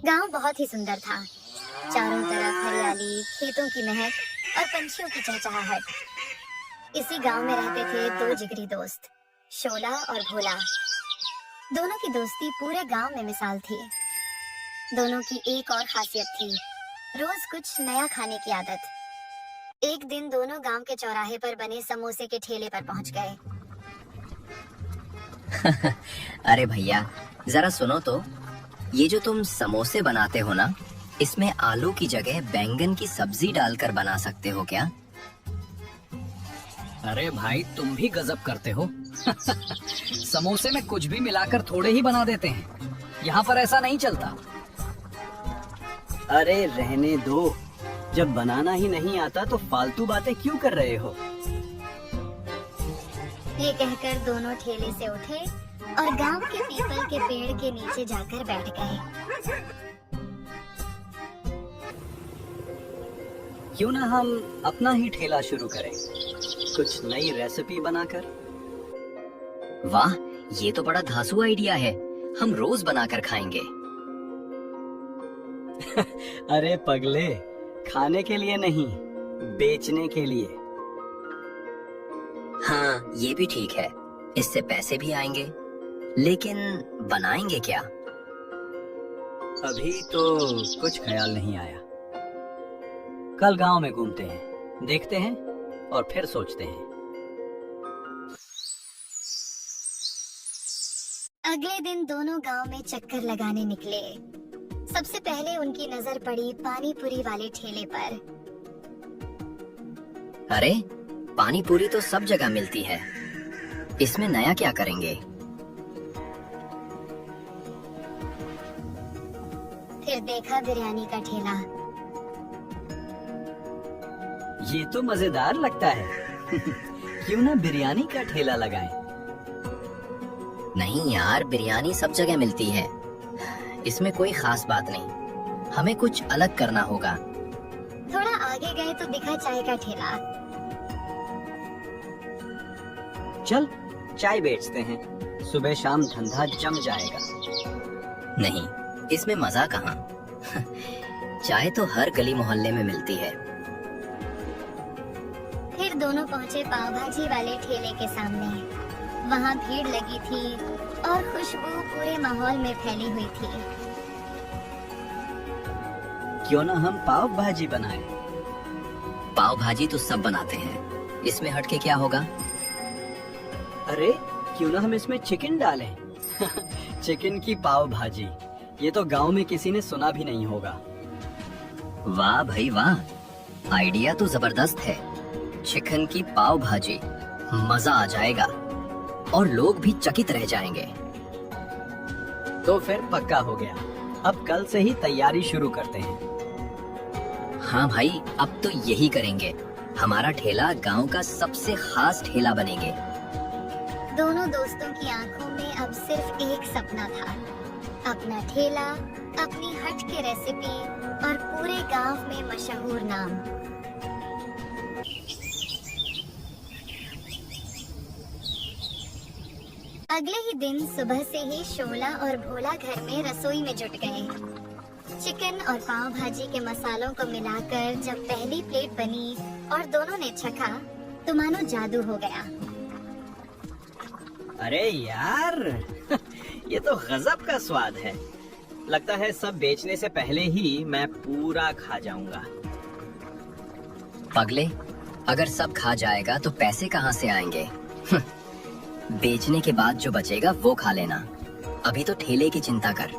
गांव बहुत ही सुंदर था। चारों तरफ हरियाली, खेतों की महक और पंछियों की चहचहाहट। इसी गांव में रहते थे दो जिगरी दोस्त, शोला और भोला। दोनों की दोस्ती पूरे गांव में मिसाल थी। दोनों की एक और खासियत थी, रोज कुछ नया खाने की आदत। एक दिन दोनों गांव के चौराहे पर बने समोसे के ठेले पर पहुंच गए। अरे भैया, जरा सुनो तो। ये जो तुम समोसे बनाते हो ना, इसमें आलू की जगह बैंगन की सब्जी डालकर बना सकते हो क्या? अरे भाई, तुम भी गजब करते हो। समोसे में कुछ भी मिलाकर थोड़े ही बना देते हैं। यहाँ पर ऐसा नहीं चलता। अरे रहने दो, जब बनाना ही नहीं आता तो फालतू बातें क्यों कर रहे हो? ये कहकर दोनों ठेले से उठे और गांव के पीपल के पेड़ के नीचे जाकर बैठ गए। क्यों ना हम अपना ही ठेला शुरू करें, कुछ नई रेसिपी बनाकर। वाह, ये तो बड़ा धांसू आइडिया है। हम रोज बनाकर खाएंगे। अरे पगले, खाने के लिए नहीं, बेचने के लिए। हाँ, ये भी ठीक है। इससे पैसे भी आएंगे। लेकिन बनाएंगे क्या? अभी तो कुछ ख्याल नहीं आया। कल गांव में घूमते हैं, देखते हैं और फिर सोचते हैं। अगले दिन दोनों गांव में चक्कर लगाने निकले। सबसे पहले उनकी नजर पड़ी पानी पूरी वाले ठेले पर। अरे, पानी पूरी तो सब जगह मिलती है। इसमें नया क्या करेंगे? फिर देखा बिरयानी का ठेला। ये तो मजेदार लगता है। क्यों ना बिरयानी का ठेला लगाएं? नहीं यार, बिरयानी सब जगह मिलती है। इसमें कोई खास बात नहीं। हमें कुछ अलग करना होगा। थोड़ा आगे गए तो दिखा चाय का ठेला। चल, चाय बेचते हैं। सुबह शाम धंधा जम जाएगा। नहीं, इसमें मजा कहाँ। चाय तो हर गली मोहल्ले में मिलती है। फिर दोनों पहुंचे पाव भाजी वाले ठेले के सामने। वहाँ भीड़ लगी थी और खुशबू पूरे माहौल में फैली हुई थी। क्यों ना हम पाव भाजी बनाएं? पाव भाजी तो सब बनाते हैं, इसमें हटके क्या होगा? अरे क्यों ना हम इसमें चिकन डालें? चिकन की पाव भाजी, ये तो गांव में किसी ने सुना भी नहीं होगा। वाह भाई वाह, आइडिया तो जबरदस्त है। चिकन की पाव भाजी, मजा आ जाएगा और लोग भी चकित रह जाएंगे। तो फिर पक्का हो गया। अब कल से ही तैयारी शुरू करते हैं। हाँ भाई, अब तो यही करेंगे। हमारा ठेला गांव का सबसे खास ठेला बनेंगे। दोनों दोस्तों की आंखों में अब सिर्फ एक सपना था, अपना ठेला, अपनी हट के रेसिपी और पूरे गांव में मशहूर नाम। अगले ही दिन सुबह से ही शोला और भोला घर में रसोई में जुट गए। चिकन और पाव भाजी के मसालों को मिलाकर जब पहली प्लेट बनी और दोनों ने चखा तो मानो जादू हो गया। अरे यार, ये तो गजब का स्वाद है। लगता है सब बेचने से पहले ही मैं पूरा खा जाऊंगा। पगले, अगर सब खा जाएगा तो पैसे कहाँ से आएंगे? बेचने के बाद जो बचेगा वो खा लेना। अभी तो ठेले की चिंता कर।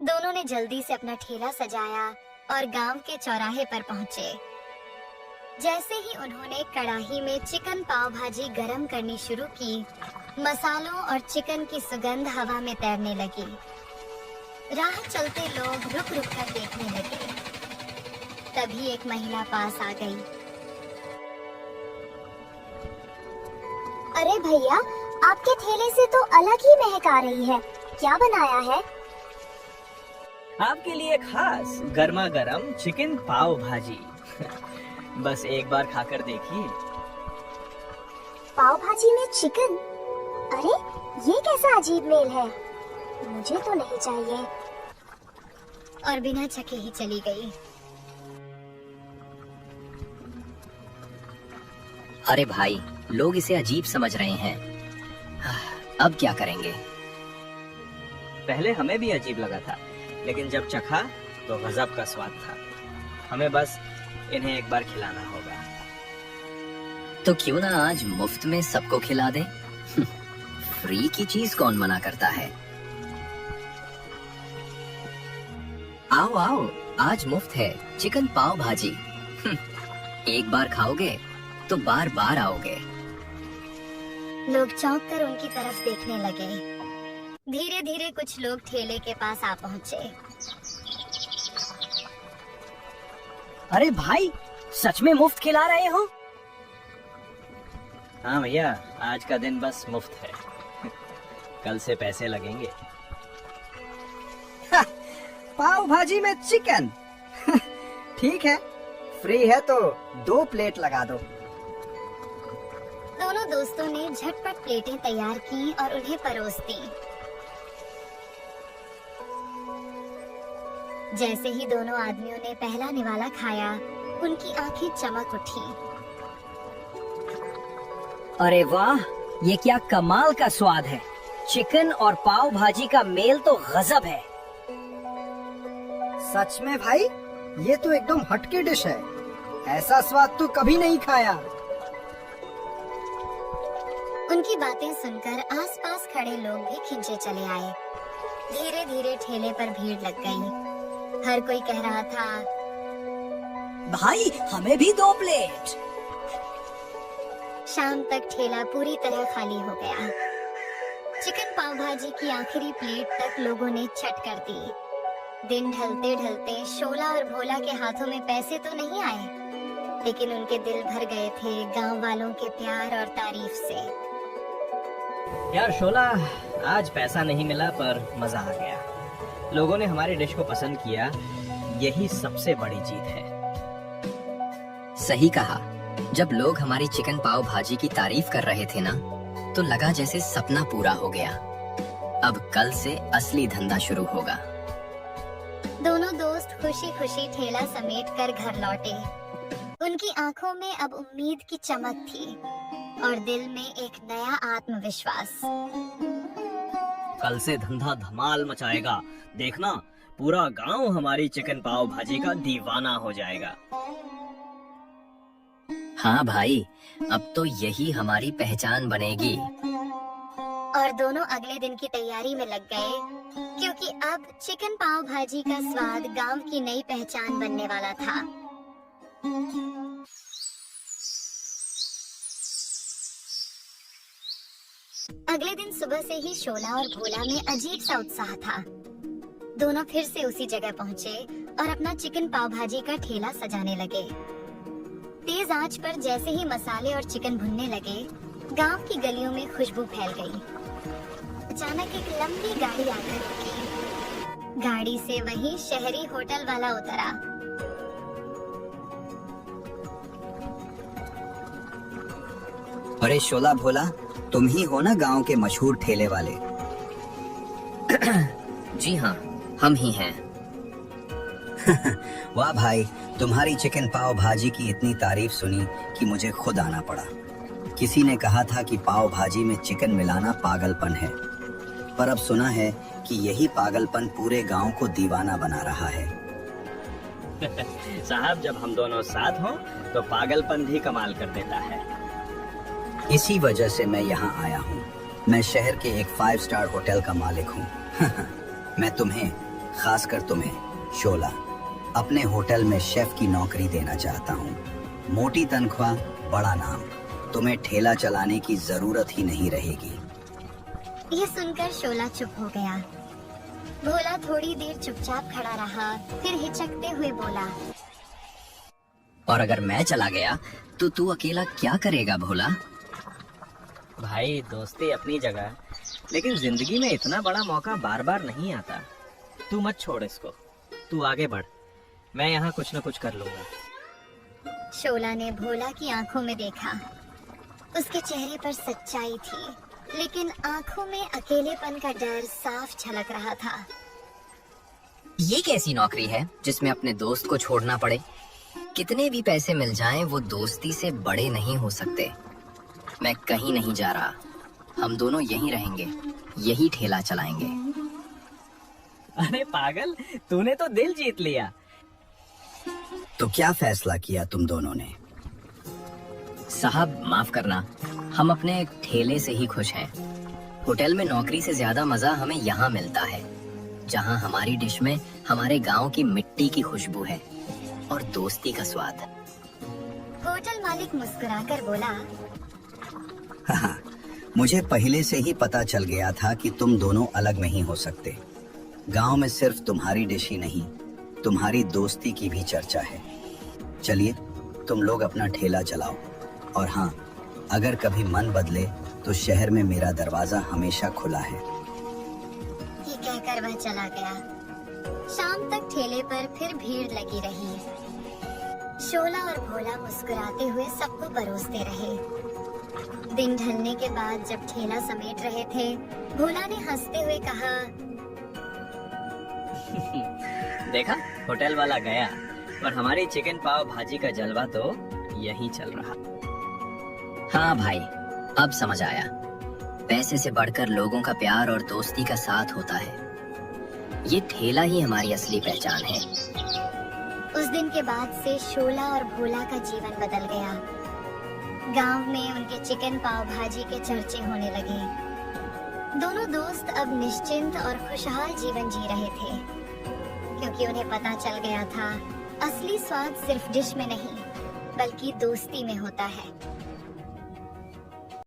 दोनों ने जल्दी से अपना ठेला सजाया और गांव के चौराहे पर पहुंचे। जैसे ही उन्होंने कढ़ाई में चिकन पाव भाजी गरम करनी शुरू की, मसालों और चिकन की सुगंध हवा में तैरने लगी। राह चलते लोग रुक रुक कर देखने लगे। तभी एक महिला पास आ गई। अरे भैया, आपके ठेले से तो अलग ही महक आ रही है। क्या बनाया है? आपके लिए खास गर्मा गर्म चिकन पाव भाजी। बस एक बार खाकर देखिए। पाव भाजी में चिकन? अरे ये कैसा अजीब मेल है। मुझे तो नहीं चाहिए। और बिना चखे ही चली गई। अरे भाई, लोग इसे अजीब समझ रहे हैं। अब क्या करेंगे? पहले हमें भी अजीब लगा था, लेकिन जब चखा तो गजब का स्वाद था। हमें बस इन्हें एक बार खिलाना होगा। तो क्यों ना आज मुफ्त में सबको खिला दे? फ्री की चीज कौन मना करता है? आओ आओ, आज मुफ्त है चिकन पाव भाजी। एक बार खाओगे तो बार बार आओगे। लोग चौंक कर उनकी तरफ देखने लगे। धीरे धीरे कुछ लोग ठेले के पास आ पहुंचे। अरे भाई, सच में मुफ्त खिला रहे हो? हाँ भैया, आज का दिन बस मुफ्त है। कल से पैसे लगेंगे। पाव भाजी में चिकन। ठीक है, फ्री है तो 2 प्लेट लगा दो। दोनों दोस्तों ने झटपट प्लेटें तैयार की और उन्हें परोस दी। जैसे ही दोनों आदमियों ने पहला निवाला खाया, उनकी आंखें चमक उठी। अरे वाह, ये क्या कमाल का स्वाद है। चिकन और पाव भाजी का मेल तो गजब है। सच में भाई, ये तो एकदम हटके डिश है। ऐसा स्वाद तो कभी नहीं खाया। उनकी बातें सुनकर आसपास खड़े लोग भी खिंचे चले आए। धीरे धीरे ठेले पर भीड़ लग गई। हर कोई कह रहा था, भाई हमें भी 2 प्लेट। शाम तक ठेला पूरी तरह खाली हो गया। चिकन पाव भाजी की आखिरी प्लेट तक लोगों ने चट कर दी। दिन ढलते ढलते शोला और भोला के हाथों में पैसे तो नहीं आए, लेकिन उनके दिल भर गए थे गांव वालों के प्यार और तारीफ से। यार शोला, आज पैसा नहीं मिला पर मजा आ गया। लोगों ने हमारी डिश को पसंद किया, यही सबसे बड़ी जीत है। सही कहा। जब लोग हमारी चिकन पाव भाजी की तारीफ कर रहे थे ना, तो लगा जैसे सपना पूरा हो गया। अब कल से असली धंधा शुरू होगा। दोनों दोस्त खुशी खुशी ठेला समेट कर घर लौटे। उनकी आंखों में अब उम्मीद की चमक थी और दिल में एक नया आत्मविश्वास। कल से धंधा धमाल मचाएगा। देखना, पूरा गांव हमारी चिकन पाव भाजी का दीवाना हो जाएगा। हाँ भाई, अब तो यही हमारी पहचान बनेगी। और दोनों अगले दिन की तैयारी में लग गए, क्योंकि अब चिकन पाव भाजी का स्वाद गांव की नई पहचान बनने वाला था। अगले दिन सुबह से ही शोला और भोला में अजीब सा उत्साह था। दोनों फिर से उसी जगह पहुंचे और अपना चिकन पाव भाजी का ठेला सजाने लगे। तेज आंच पर जैसे ही मसाले और चिकन भुनने लगे, गांव की गलियों में खुशबू फैल गई। अचानक एक लंबी गाड़ी आकर रुकी। गाड़ी से वही शहरी होटल वाला उतरा। अरे शोला भोला, तुम ही हो ना गांव के मशहूर ठेले वाले? जी हाँ, हम ही हैं। वाह भाई, तुम्हारी चिकन पाव भाजी की इतनी तारीफ सुनी कि मुझे खुद आना पड़ा। किसी ने कहा था कि पाव भाजी में चिकन मिलाना पागलपन है, पर अब सुना है कि यही पागलपन पूरे गांव को दीवाना बना रहा है। साहब, जब हम दोनों साथ हों तो पागलपन भी कमाल कर देता है। इसी वजह से मैं यहाँ आया हूँ। मैं शहर के एक 5 स्टार होटल का मालिक हूँ। मैं तुम्हें, खासकर तुम्हें शोला, अपने होटल में शेफ की नौकरी देना चाहता हूँ। मोटी तनख्वाह, बड़ा नाम। तुम्हें ठेला चलाने की जरूरत ही नहीं रहेगी। ये सुनकर शोला चुप हो गया। भोला थोड़ी देर चुपचाप खड़ा रहा, फिर हिचकते हुए बोला, और अगर मैं चला गया तो तू अकेला क्या करेगा भोला? भाई, दोस्ती अपनी जगह, लेकिन जिंदगी में इतना बड़ा मौका बार बार नहीं आता। तू मत छोड़ इसको, तू आगे बढ़, मैं यहाँ कुछ न कुछ कर लूंगा। शोला ने भोला की आंखों में देखा। उसके चेहरे पर सच्चाई थी, लेकिन आंखों में अकेलेपन का डर साफ झलक रहा था। ये कैसी नौकरी है जिसमें अपने दोस्त को छोड़ना पड़े? कितने भी पैसे मिल जाएं, वो दोस्ती से बड़े नहीं हो सकते। मैं कहीं नहीं जा रहा, हम दोनों यहीं रहेंगे, यही ठेला चलाएंगे। अरे पागल, तूने तो दिल जीत लिया। तो क्या फैसला किया तुम दोनों ने? साहब माफ करना, हम अपने ठेले से ही खुश हैं। होटल में नौकरी से ज्यादा मजा हमें यहाँ मिलता है, जहाँ हमारी डिश में हमारे गांव की मिट्टी की खुशबू है और दोस्ती का स्वाद। होटल मालिक मुस्कुराकर बोला, हाँ, मुझे पहले से ही पता चल गया था कि तुम दोनों अलग नहीं हो सकते। गांव में सिर्फ तुम्हारी डिश ही नहीं, तुम्हारी दोस्ती की भी चर्चा है। चलिए तुम लोग अपना ठेला चलाओ, और हाँ, अगर कभी मन बदले तो शहर में मेरा दरवाजा हमेशा खुला है। ये कहकर वह चला गया। शाम तक ठेले पर फिर भीड़ लगी रही। शोला और भोला मुस्कुराते हुए सबको परोसते रहे। दिन ढलने के बाद जब ठेला समेट रहे थे, भोला ने हंसते हुए कहा, देखा, होटल वाला गया, पर हमारी चिकन पाव भाजी का जलवा तो यहीं चल रहा। हाँ भाई, अब समझ आया, पैसे से बढ़कर लोगों का प्यार और दोस्ती का साथ होता है। ये ठेला ही हमारी असली पहचान है। उस दिन के बाद से शोला और भोला का जीवन बदल गया। गांव में उनके चिकन पाव भाजी के चर्चे होने लगे। दोनों दोस्त अब निश्चिंत और खुशहाल जीवन जी रहे थे, क्योंकि उन्हें पता चल गया था असली स्वाद सिर्फ डिश में नहीं, बल्कि दोस्ती में होता है।